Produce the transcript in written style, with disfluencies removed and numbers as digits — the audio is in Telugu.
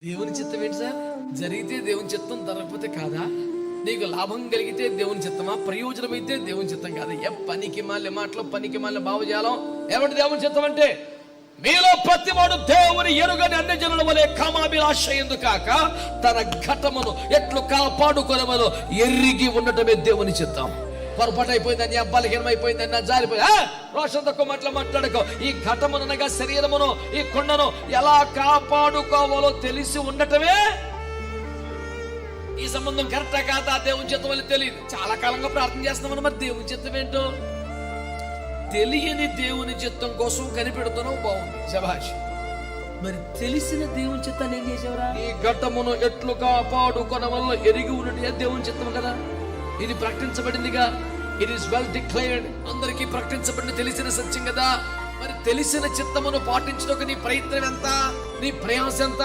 దేవుని చిత్తం ఏంటి సార్? జరిగితే దేవుని చిత్తం, జరగకపోతే కాదా? నీకు లాభం కలిగితే దేవుని చిత్తమా? ప్రయోజనం అయితే దేవుని చిత్తం కాదా? పనికి మాలిన మాటలు, పనికి మాలిన భావజాలం ఏమంటే దేవుని చిత్తం అంటే? మీలో ప్రతివాడు దేవుని ఎరుగని అన్ని జనుల వలె కామాభిలాష ఎందుకాక తన ఘటమును ఎట్లు కాపాడుకొనవలో ఎరిగి ఉండటమే దేవుని చిత్తం. పొరపాటు అయిపోయిందని, అబ్బాలహీనం అయిపోయిందని, నా జారిపోయి రోషన్ తక్కువ మాట్లాడుకో. ఈ ఘటమునగా శరీరమును, ఈ కొండను ఎలా కాపాడుకోవాలో తెలిసి ఉండటమే. ఈ సంబంధం కరెక్టా కాదా, దేవుని చిత్తం వల్ల తెలియదు. చాలా కాలంగా ప్రార్థన చేస్తున్నామని మరి దేవుని చిత్తం ఏంటో తెలియని దేవుని చిత్తం కోసం కనిపెడుతున్నావు. బాగుంది, శభాష్. మరి తెలిసిన దేవుని చిత్తాన్ని ఏం చేసేవరా? ఈ ఘట్టమును ఎట్లు కాపాడుకొన వల్ల ఎరిగి ఉన్నట్టు దేవుని చిత్తం కదా. ఇది ప్రకటించబడిందిగా. It is well declared. అందరికీ ప్రకటించబడిన తెలిసిన సత్యం కదా. మరి తెలిసిన చిత్తమును పాటించడానికి నీ ప్రయత్నం ఎంత, నీ ప్రయాస ఎంత?